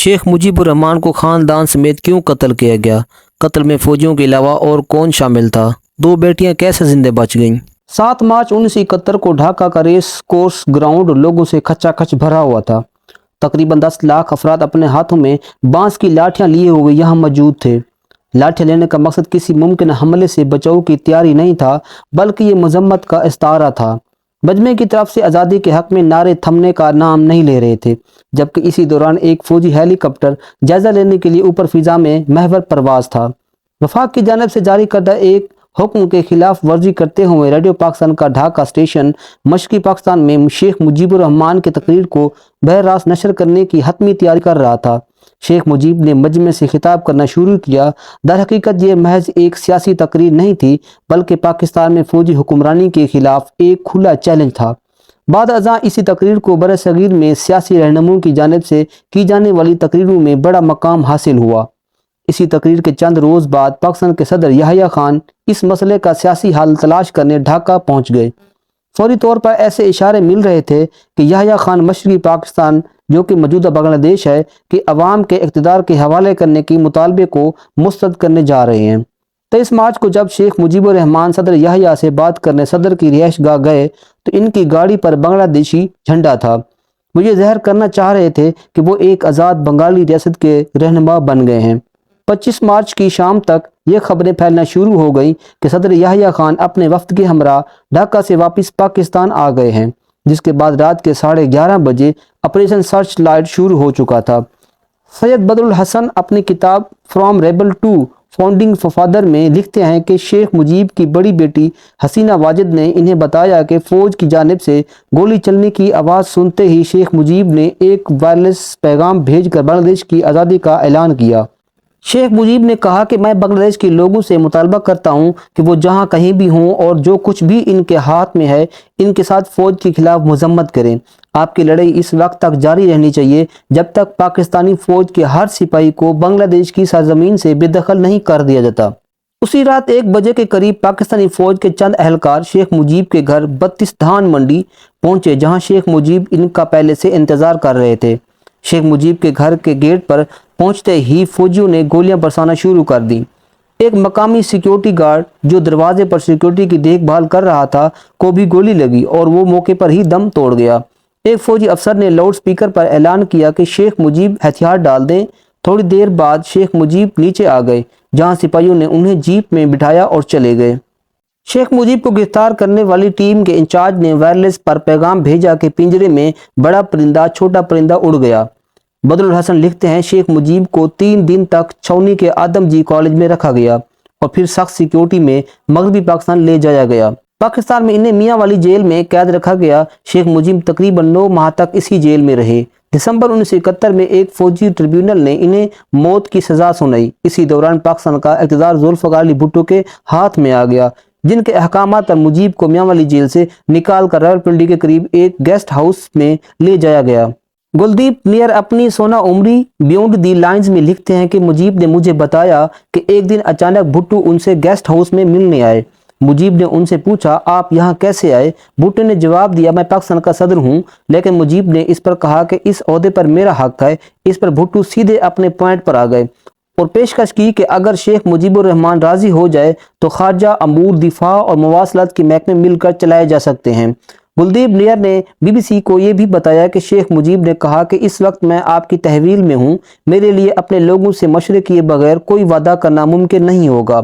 شیخ مجیب الرحمان کو خاندان سمیت کیوں قتل کیا گیا؟ قتل میں فوجیوں کے علاوہ اور کون شامل تھا؟ دو بیٹیاں کیسے زندہ بچ گئیں؟ 7 مارچ 1971 کو ڈھاکہ کا ریس کورس گراؤنڈ لوگوں سے کھچا کھچ بھرا ہوا تھا۔ تقریباً 10 لاکھ افراد اپنے ہاتھوں میں بانس کی لاٹھیاں لیے ہوئے یہاں موجود تھے۔ لاٹھیاں لینے کا مقصد کسی ممکن حملے سے بچاؤ کی تیاری نہیں تھا، بلکہ یہ مذمت کا استعارہ تھا۔ مجمع کی طرف سے آزادی کے حق میں نعرے تھمنے کا نام نہیں لے رہے تھے، جبکہ اسی دوران ایک فوجی ہیلی کاپٹر جائزہ لینے کے لیے اوپر فضا میں محور پرواز تھا۔ وفاق کی جانب سے جاری کردہ ایک حکم کے خلاف ورزی کرتے ہوئے ریڈیو پاکستان کا ڈھاکہ اسٹیشن مشرقی پاکستان میں شیخ مجیب الرحمان کی تقریر کو براہ راست نشر کرنے کی حتمی تیاری کر رہا تھا۔ شیخ مجیب نے مجمع سے خطاب کرنا شروع کیا۔ در حقیقت یہ محض ایک سیاسی تقریر نہیں تھی، بلکہ پاکستان میں فوجی حکمرانی کے خلاف ایک کھلا چیلنج تھا۔ بعد ازاں اسی تقریر کو برصغیر میں سیاسی رہنماؤں کی جانب سے کی جانے والی تقریروں میں بڑا مقام حاصل ہوا۔ اسی تقریر کے چند روز بعد پاکستان کے صدر یحییٰ خان اس مسئلے کا سیاسی حل تلاش کرنے ڈھاکہ پہنچ گئے۔ فوری طور پر ایسے اشارے مل رہے تھے کہ یحییٰ خان مشرقی پاکستان، جو کہ موجودہ بنگلہ دیش ہے، کہ عوام کے اقتدار کے حوالے کرنے کی مطالبے کو مسترد کرنے جا رہے ہیں۔ 23 مارچ کو جب شیخ مجیب الرحمان صدر یحییٰ سے بات کرنے صدر کی رہائش گاہ گئے تو ان کی گاڑی پر بنگلہ دیشی جھنڈا تھا۔ وہ یہ ظاہر کرنا چاہ رہے تھے کہ وہ ایک آزاد بنگالی ریاست کے رہنما بن گئے ہیں۔ 25 مارچ کی شام تک یہ خبریں پھیلنا شروع ہو گئیں کہ صدر یحییٰ خان اپنے وفد کے ہمراہ ڈھاکہ سے واپس پاکستان آ گئے ہیں، جس کے بعد رات کے 11:30 بجے آپریشن سرچ لائٹ شروع ہو چکا تھا۔ سید بدر الحسن اپنی کتاب from rebel to founding father میں لکھتے ہیں کہ شیخ مجیب کی بڑی بیٹی حسینہ واجد نے انہیں بتایا کہ فوج کی جانب سے گولی چلنے کی آواز سنتے ہی شیخ مجیب نے ایک وائرلیس پیغام بھیج کر بنگلہ دیش کی آزادی کا اعلان کیا۔ شیخ مجیب نے کہا کہ میں بنگلہ دیش کے لوگوں سے مطالبہ کرتا ہوں کہ وہ جہاں کہیں بھی ہوں اور جو کچھ بھی ان کے ہاتھ میں ہے ان کے ساتھ فوج کے خلاف مذمت کریں۔ آپ کی لڑائی اس وقت تک جاری رہنی چاہیے جب تک پاکستانی فوج کے ہر سپاہی کو بنگلہ دیش کی سرزمین سے بے دخل نہیں کر دیا جاتا۔ اسی رات 1 بجے کے قریب پاکستانی فوج کے چند اہلکار شیخ مجیب کے گھر 32 دھان منڈی پہنچے، جہاں شیخ مجیب ان کا پہلے سے انتظار کر رہے تھے۔ شیخ مجیب کے گھر کے گیٹ پر پہنچتے ہی فوجیوں نے گولیاں برسانا شروع کر دیں۔ ایک مقامی سیکیورٹی گارڈ جو دروازے پر سیکیورٹی کی دیکھ بھال کر رہا تھا کو بھی گولی لگی اور وہ موقع پر ہی دم توڑ گیا۔ ایک فوجی افسر نے لاؤڈ سپیکر پر اعلان کیا کہ شیخ مجیب ہتھیار ڈال دیں۔ تھوڑی دیر بعد شیخ مجیب نیچے آ گئے، جہاں سپاہیوں نے انہیں جیپ میں بٹھایا اور چلے گئے۔ شیخ مجیب کو گرفتار کرنے والی ٹیم کے انچارج نے وائرلیس پر پیغام بھیجا کہ پنجرے میں بڑا پرندہ چھوٹا پرندہ اڑ گیا۔ بدر الحسن لکھتے ہیں شیخ مجیب کو 3 دن تک چھاؤنی کے آدم جی کالج میں رکھا گیا اور پھر سخت سیکیورٹی میں مغربی پاکستان لے جایا گیا۔ پاکستان میں انہیں میاں والی جیل میں قید رکھا گیا۔ شیخ مجیب تقریباً 9 ماہ تک اسی جیل میں رہے۔ دسمبر 1971 میں ایک فوجی ٹریبیونل نے انہیں موت کی سزا سنائی۔ اسی دوران پاکستان کا اقتدار ذوالفقار علی بھٹو کے ہاتھ میں آ گیا، جن کے احکامات پر مجیب کو میاں والی جیل سے نکال کر راولپنڈی کے قریب ایک گیسٹ ہاؤس میں لے جایا گیا۔ گلدیپ نیئر اپنی سونا عمری بیونڈ دی لائنز میں لکھتے ہیں کہ مجیب نے مجھے بتایا کہ ایک دن اچانک بھٹو ان سے گیسٹ ہاؤس میں ملنے آئے۔ مجیب نے ان سے پوچھا آپ یہاں کیسے آئے؟ بھٹو نے جواب دیا میں پاکستان کا صدر ہوں، لیکن مجیب نے اس پر کہا کہ اس عہدے پر میرا حق ہے۔ اس پر بھٹو سیدھے اپنے پوائنٹ پر آ گئے اور پیشکش کی کہ اگر شیخ مجیب الرحمان راضی ہو جائے تو خارجہ امور، دفاع اور مواصلات کے محکمے مل کر چلائے جا سکتے ہیں۔ گلدیپ نیئر نے BBC کو یہ بھی بتایا کہ شیخ مجیب نے کہا کہ اس وقت میں آپ کی تحویل میں ہوں، میرے لیے اپنے لوگوں سے مشورے کیے بغیر کوئی وعدہ کرنا ممکن نہیں ہوگا۔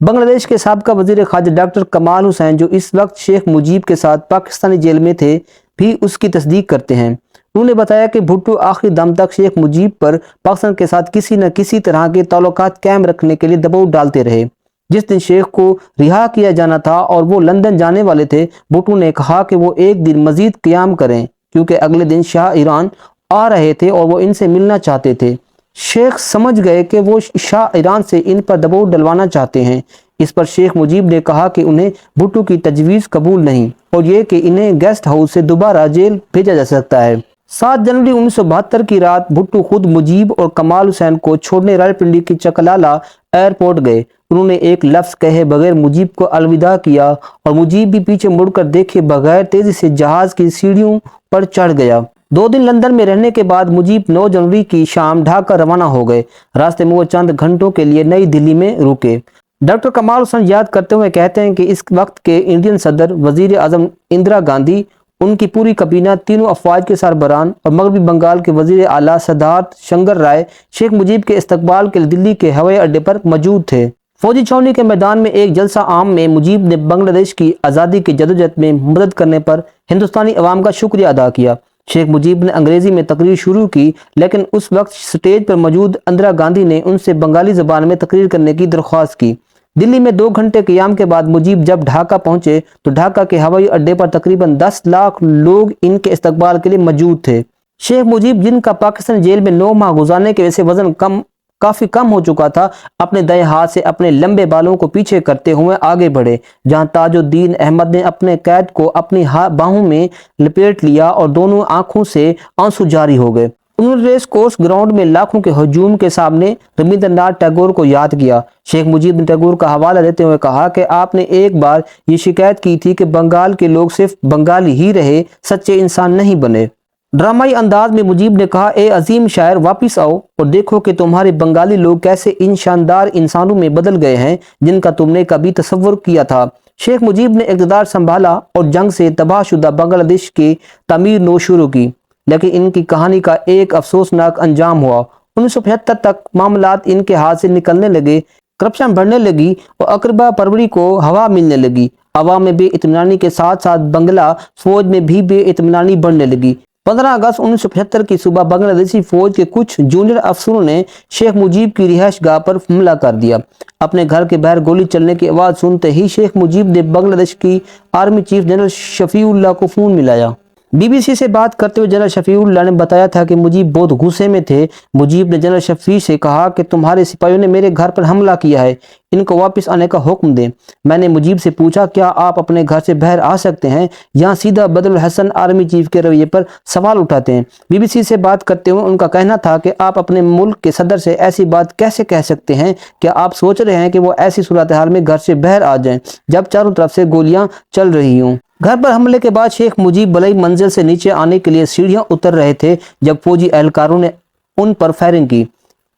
بنگلہ دیش کے سابقہ وزیر خارجہ ڈاکٹر کمال حسین، جو اس وقت شیخ مجیب کے ساتھ پاکستانی جیل میں تھے، بھی اس کی تصدیق کرتے ہیں۔ انہوں نے بتایا کہ بھٹو آخری دم تک شیخ مجیب پر پاکستان کے ساتھ کسی نہ کسی طرح کے تعلقات قائم رکھنے کے لیے دباؤ ڈالتے رہے۔ جس دن شیخ کو رہا کیا جانا تھا اور وہ لندن جانے والے تھے، بھٹو نے کہا کہ وہ ایک دن مزید قیام کریں، کیونکہ اگلے دن شاہ ایران آ رہے تھے اور وہ ان سے ملنا چاہتے تھے۔ شیخ سمجھ گئے کہ وہ شاہ ایران سے ان پر دباؤ ڈلوانا چاہتے ہیں۔ اس پر شیخ مجیب نے کہا کہ انہیں بھٹو کی تجویز قبول نہیں اور یہ کہ انہیں گیسٹ ہاؤس سے دوبارہ جیل بھیجا جا سکتا ہے۔ 7 جنوری 1972 کی رات بھٹو خود مجیب اور کمال حسین کو چھوڑنے راولپنڈی کی چکلالہ ایئرپورٹ گئے۔ انہوں نے ایک لفظ کہے بغیر مجیب کو الوداع کیا اور مجیب بھی پیچھے مڑ کر دیکھے بغیر تیزی سے جہاز کی سیڑھیوں پر چڑھ گیا۔ 2 दिन लंदन में रहने के बाद मुजीब 9 जनवरी की शाम ढाका रवाना हो गए। रास्ते में वो चंद घंटों के लिए नई दिल्ली में रुके। डॉक्टर कमाल हुसैन याद करते हुए कहते हैं कि इस वक्त के इंडियन सदर, वजीर आजम इंदिरा गांधी, उनकी पूरी कबीना, तीनों अफवाज के सरबरान और मगरबी बंगाल के वजीर आला सदात शंकर राय शेख मुजीब के इस्तकबाल के लिए दिल्ली के हवाई अड्डे पर मौजूद थे। फौजी छावनी के मैदान में एक जलसा आम में मुजीब ने बांग्लादेश की आज़ादी की जदोजहद में मदद करने पर हिंदुस्तानी अवाम का शुक्रिया अदा किया। शेख मुजीब ने अंग्रेजी में तकरीर शुरू की, लेकिन उस वक्त स्टेज पर मौजूद इंदिरा गांधी ने उनसे बंगाली ज़बान में तकरीर करने की दरख्वास्त की। दिल्ली में 2 घंटे क़याम के बाद मुजीब जब ढाका पहुंचे तो ढाका के हवाई अड्डे पर तकरीबन 10 लाख लोग इनके इस्तकबाल के लिए मौजूद थे। शेख मुजीब, जिनका पाकिस्तान जेल में 9 माह गुजारने की वजह से वजन काफी कम हो चुका था, अपने दाएं हाथ से अपने लंबे बालों को पीछे करते हुए आगे बढ़े, जहां ताजुद्दीन अहमद ने अपने कैद को अपनी बाहों में लपेट लिया और दोनों आंखों से आंसू जारी हो गए। उन्होंने रेस कोर्स ग्राउंड में लाखों के हजूम के सामने रविंद्रनाथ टैगोर को याद किया। शेख मुजीब ने टैगोर का हवाला देते हुए कहा कि आपने एक बार ये शिकायत की थी कि बंगाल के लोग सिर्फ बंगाली ही रहे, सच्चे इंसान नहीं बने। ड्रामाई अंदाज में मुजीब ने कहा, ए अजीम शायर, वापिस आओ और देखो कि तुम्हारे बंगाली लोग कैसे इन शानदार इंसानों में बदल गए हैं जिनका तुमने कभी तसव्वुर किया था। शेख मुजीब ने इक़्तिदार संभाला और जंग से तबाहशुदा बांग्लादेश की तामीर नो शुरू की, लेकिन इनकी कहानी का एक अफसोसनाक अंजाम हुआ। 1975 तक मामलात इनके हाथ से निकलने लगे, करप्शन बढ़ने लगी और अकरबा परवरी को हवा मिलने लगी। अवाम में बेइत्मीनानी के साथ साथ बंगला फौज में भी बेइत्मीनानी बढ़ने लगी। 15 अगस्त 1975 की सुबह बांग्लादेशी फौज के कुछ जूनियर अफसरों ने शेख मुजीब की रिहाइशगाह पर हमला कर दिया। अपने घर के बाहर गोली चलने की आवाज़ सुनते ही शेख मुजीब ने बांग्लादेश की आर्मी चीफ जनरल शफीउल्लाह को फ़ोन मिलाया। बीबीसी से बात करते हुए जनरल शफीउल्लाह ने बताया था कि मुजीब बहुत गुस्से में थे। मुजीब ने जनरल शफी से कहा कि तुम्हारे सिपाहियों ने मेरे घर पर हमला किया है, इनको वापस आने का हुक्म दें। मैंने मुजीब से पूछा, क्या आप अपने घर से बाहर आ सकते हैं? यहाँ सीधा बदरुल हसन आर्मी चीफ के रवैये पर सवाल उठाते हैं। बीबीसी से बात करते हुए उनका कहना था कि आप अपने मुल्क के सदर से ऐसी बात कैसे कह सकते हैं? क्या आप सोच रहे हैं कि वो ऐसी सूरत हाल में घर से बाहर आ जाएं जब चारों तरफ से गोलियां चल रही हों? घर पर हमले के बाद शेख मुजीब बलई मंजिल से नीचे आने के लिए सीढ़ियां उतर रहे थे जब फौजी एहलकारों ने उन पर फायरिंग की।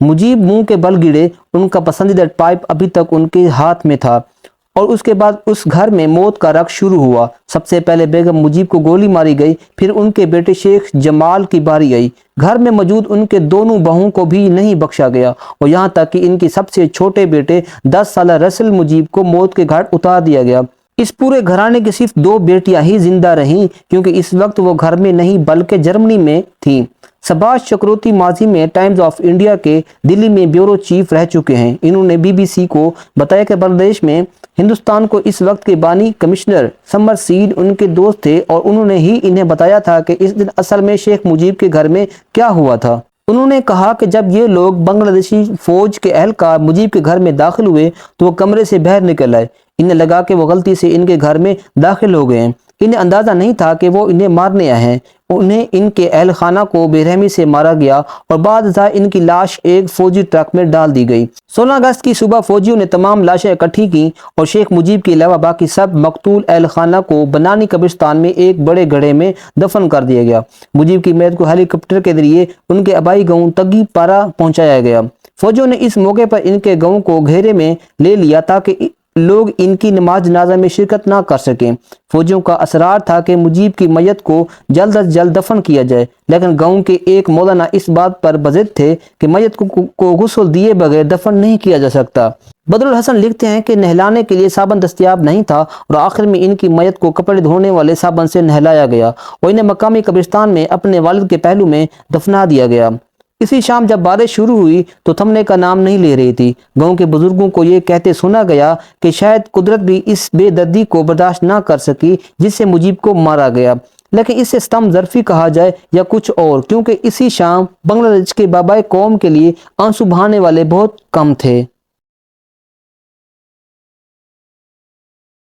मुजीब मुंह के बल गिरे, उनका पसंदीदा पाइप अभी तक उनके हाथ में था और उसके बाद उस घर में मौत का रक्स शुरू हुआ। सबसे पहले बेगम मुजीब को गोली मारी गई, फिर उनके बेटे शेख जमाल की बारी आई। घर में मौजूद उनके दोनों बहुओं को भी नहीं बख्शा गया और यहाँ तक कि इनके सबसे छोटे बेटे 10 साल रसल मुजीब को मौत के घाट उतार दिया गया। इस पूरे घराने की सिर्फ 2 बेटियां ही जिंदा रहीं, क्योंकि इस वक्त वो घर में नहीं बल्कि जर्मनी में थीं। सबाश चक्रोती माजी में टाइम्स ऑफ इंडिया के दिल्ली में ब्यूरो चीफ रह चुके हैं। इन्होंने बीबीसी को बताया कि बांग्लादेश में हिंदुस्तान को इस वक्त के बानी कमिश्नर समरसीड उनके दोस्त थे और उन्होंने ही इन्हें बताया था कि इस दिन असल में शेख मुजीब के घर में क्या हुआ था। उन्होंने कहा कि जब ये लोग बांग्लादेशी फौज के एहलकार मुजीब के घर में दाखिल हुए तो वो कमरे से बाहर निकल आए। इन्हें लगा कि वो गलती से इनके घर में दाखिल हो गए हैं। इन्हें अंदाजा नहीं था कि वो इन्हें मारने आए हैं। उन्हें इनके अहल खाना को बेरहमी से मारा गया और बाद इनकी लाश एक फौजी ट्रक में डाल दी गई। 16 अगस्त की सुबह फौजियों ने तमाम लाशें इकट्ठी की और शेख मुजीब के अलावा बाकी सब मकतूल अहल खाना को बनानी कब्रिस्तान में एक बड़े गड्ढे में दफन कर दिया गया। मुजीब की मैयत को हेलीकॉप्टर के जरिए उनके आबाई गांव तगी पारा पहुंचाया गया। फौजियों ने इस मौके पर इनके गांव को घेरे में ले लिया ताकि लोग इनकी नमाज जनाजा में शिरकत ना कर सकें। फौजियों का असरार था कि मुजीब की मैयत को जल्द अज जल्द दफन किया जाए, लेकिन गांव के एक मौलाना इस बात पर बज़िद थे कि मैयत को गुस्ल दिए बगैर दफन नहीं किया जा सकता। बदरुल हसन लिखते हैं कि नहलाने के लिए साबन दस्तयाब नहीं था और आखिर में इनकी मैयत को कपड़े धोने वाले साबन से नहलाया गया और इन्हें मकामी कब्रिस्तान में अपने वालिद के पहलू में दफना दिया गया। इसी शाम जब बारिश शुरू हुई तो थमने का नाम नहीं ले रही थी। गांव के बुजुर्गों को ये कहते सुना गया कि शायद कुदरत भी इस बेदर्दी को बर्दाश्त ना कर सकी जिससे मुजीब को मारा गया, लेकिन इसे स्तम ज़रफ़ी कहा जाए या कुछ और, क्योंकि इसी शाम बांग्लादेश के बाबाए कौम के लिए आंसू बहाने वाले बहुत कम थे।